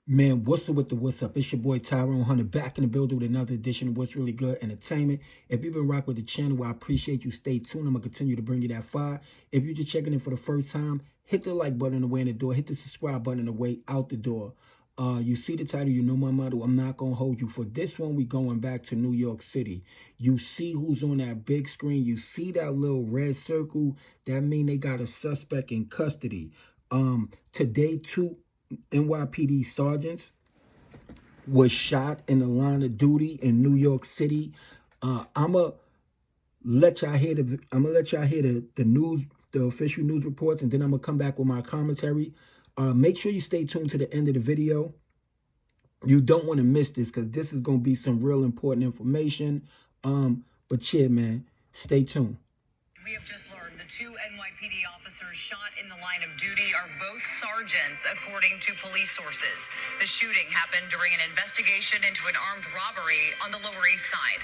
Man, what's up with the what's up? It's your boy Tyrone Hunter back in the building with another edition of What's Really Good Entertainment. If you've been rocking with the channel, well, I appreciate you. Stay tuned. I'm going to continue to bring you that fire. If you're just checking in for the first time, hit the like button on the way in the door. Hit the subscribe button on the way out the door. You see the title, you know my motto. I'm not going to hold you. For this one, we going back to New York City. You see who's on that big screen. You see that little red circle. That means they got a suspect in custody. Today, two NYPD sergeants was shot in the line of duty in New York City. I'ma let y'all hear the news, the official news reports, and then I'm gonna come back with my commentary. Make sure you stay tuned to the end of the video. You don't want to miss this because this is gonna be some real important information. But yeah, man, stay tuned. We have just learned the two NYPD officers shot in the line of duty are both sergeants, according to police sources. The shooting happened during an investigation into an armed robbery on the Lower East Side.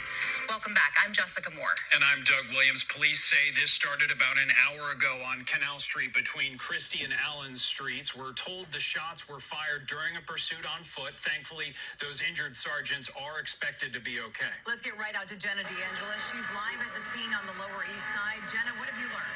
Welcome back. I'm Jessica Moore. And I'm Doug Williams. Police say this started about an hour ago on Canal Street between Christie and Allen Streets. We're told the shots were fired during a pursuit on foot. Thankfully, those injured sergeants are expected to be okay. Let's get right out to Jenna D'Angelis. She's live at the scene on the Lower East Side. Jenna, what have you learned?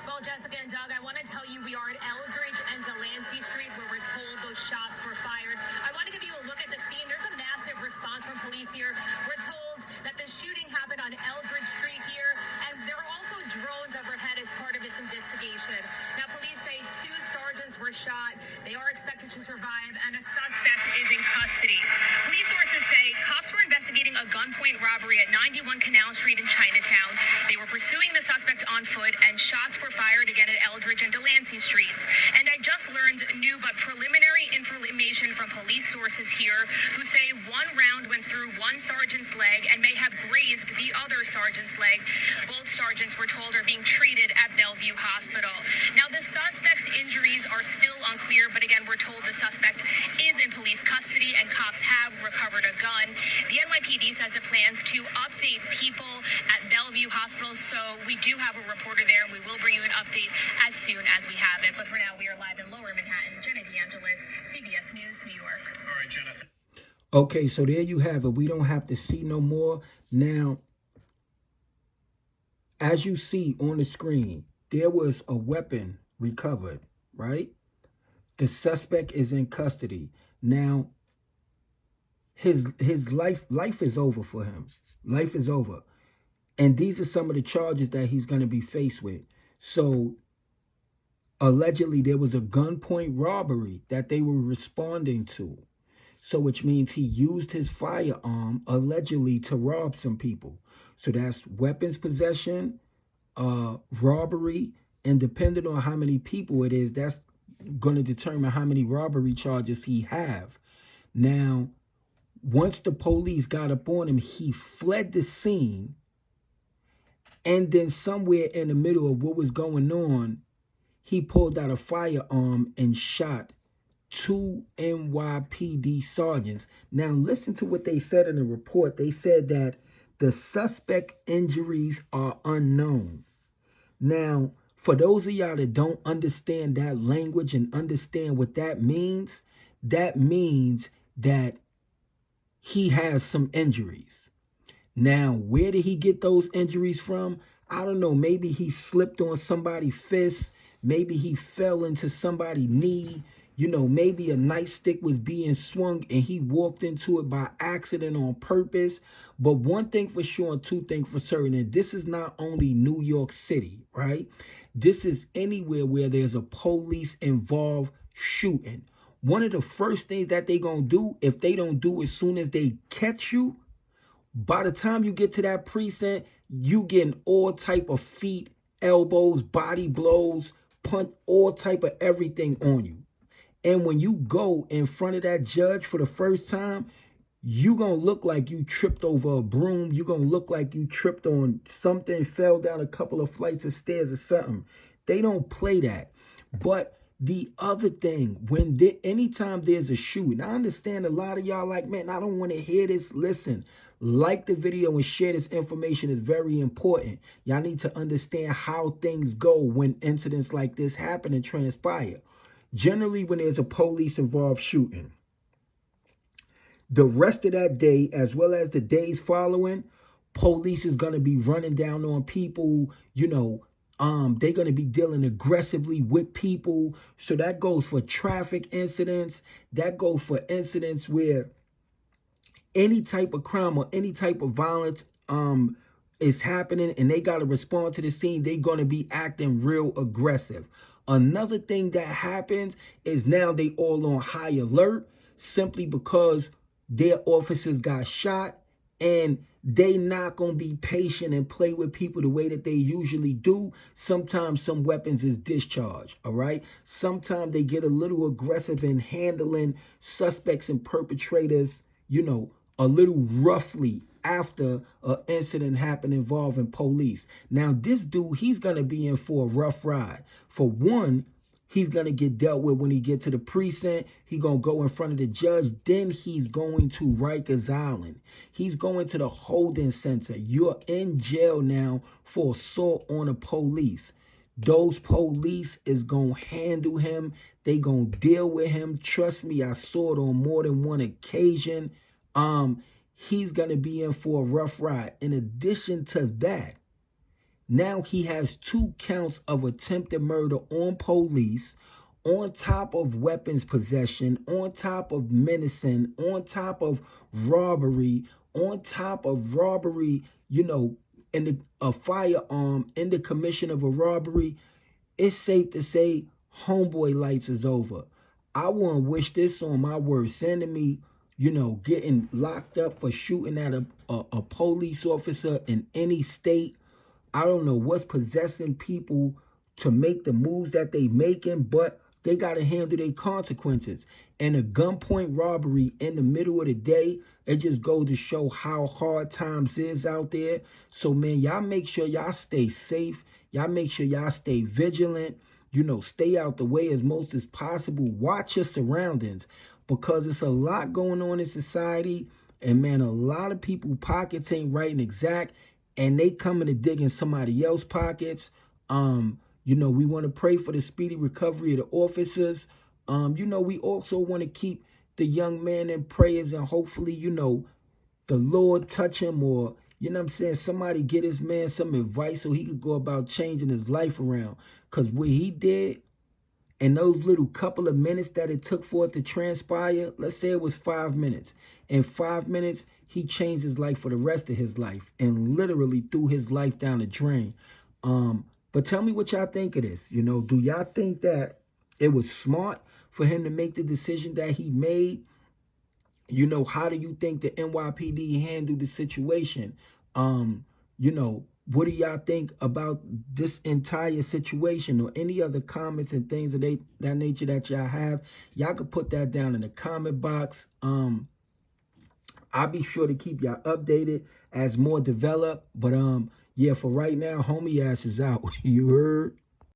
Well, Jessica and Doug, I want to tell you we are at Eldridge and Delancey Street where we're told those shots were fired. I want to give you a look at the scene. There's a massive response from police here. We're told that the shooting happened on Eldridge Street here, and there are also drones overhead as part of this investigation. Now, police say two sergeants were shot. They are expected to survive, and a suspect is in custody. Police sources say cops were investigating a gunpoint robbery at 91 Canal Street in Chinatown. They were pursuing the suspect on foot, and shots were fired again at Eldridge and Delancey Streets. And I just learned new but preliminary information from police sources here who say one round went through one sergeant's leg and may have grazed the other sergeant's leg. Both sergeants, we're told, are being treated at Bellevue Hospital. Now, the suspect's injuries are still unclear, but again, we're told the suspect is in police custody and cops have recovered a gun. The NYPD says it plans to update people at Bellevue Hospital, so we do have a reporter there, and we will bring you an update as soon as we have it. But for now, we are live in Lower Manhattan. Jenna D'Angelis, CBS News, New York. All right, Jenna. Okay, so there you have it. We don't have to see no more. Now, as you see on the screen, there was a weapon recovered, right? The suspect is in custody. Now, his life is over for him. Life is over. And these are some of the charges that he's going to be faced with. So, allegedly, there was a gunpoint robbery that they were responding to. So, which means he used his firearm, allegedly, to rob some people. So, that's weapons possession, robbery, and depending on how many people it is, that's going to determine how many robbery charges he have. Now, once the police got up on him, he fled the scene. And then somewhere in the middle of what was going on, he pulled out a firearm and shot two NYPD sergeants. Now, listen to what they said in the report. They said that the suspect injuries are unknown. Now, for those of y'all that don't understand that language and understand what that means that he has some injuries. Now, where did he get those injuries from? I don't know. Maybe he slipped on somebody's fist. Maybe he fell into somebody's knee. You know, maybe a nightstick was being swung and he walked into it by accident on purpose. But one thing for sure and two things for certain, and this is not only New York City, right? This is anywhere where there's a police-involved shooting. One of the first things that they're going to do, if they don't do as soon as they catch you, by the time you get to that precinct, you getting all type of feet, elbows, body blows, punch, all type of everything on you. And when you go in front of that judge for the first time, you going to look like you tripped over a broom. You're going to look like you tripped on something, fell down a couple of flights of stairs or something. They don't play that. But the other thing, anytime there's a shooting, I understand a lot of y'all like, man, I don't want to hear this. Listen, like the video and share this information is very important. Y'all need to understand how things go when incidents like this happen and transpire. Generally, when there's a police involved shooting, the rest of that day, as well as the days following, police is going to be running down on people, they're going to be dealing aggressively with people. So that goes for traffic incidents. That goes for incidents where any type of crime or any type of violence is happening and they got to respond to the scene. They're going to be acting real aggressive. Another thing that happens is now they all on high alert simply because their officers got shot, and they not going to be patient and play with people the way that they usually do. Sometimes some weapons is discharged, all right? Sometimes they get a little aggressive in handling suspects and perpetrators, a little roughly after an incident happened involving police. Now, this dude, he's going to be in for a rough ride. For one, he's going to get dealt with when he get to the precinct. He's going to go in front of the judge. Then he's going to Rikers Island. He's going to the holding center. You're in jail now for assault on the police. Those police is going to handle him. They going to deal with him. Trust me, I saw it on more than one occasion. He's going to be in for a rough ride. In addition to that, now he has 2 counts of attempted murder on police, on top of weapons possession, on top of menacing, on top of robbery, in a firearm, in the commission of a robbery. It's safe to say homeboy lights is over. I wouldn't wish this on my worst enemy, getting locked up for shooting at a police officer in any state. I don't know what's possessing people to make the moves that they making, but they got to handle their consequences. And a gunpoint robbery in the middle of the day, it just goes to show how hard times is out there. So, man, y'all make sure y'all stay safe. Y'all make sure y'all stay vigilant. Stay out the way as most as possible. Watch your surroundings, because it's a lot going on in society. And, man, a lot of people pockets ain't right and exact, and they coming to dig in somebody else's pockets. We want to pray for the speedy recovery of the officers. We also want to keep the young man in prayers, and hopefully, the Lord touch him, or, somebody get his man some advice so he could go about changing his life around. Because what he did in those little couple of minutes that it took for it to transpire, let's say it was 5 minutes. In 5 minutes, he changed his life for the rest of his life and literally threw his life down the drain. But tell me what y'all think of this. Do y'all think that it was smart for him to make the decision that he made? How do you think the NYPD handled the situation? What do y'all think about this entire situation, or any other comments and things of that nature that y'all have? Y'all could put that down in the comment box. I'll be sure to keep y'all updated as more develop. But yeah, for right now, homie ass is out. You heard?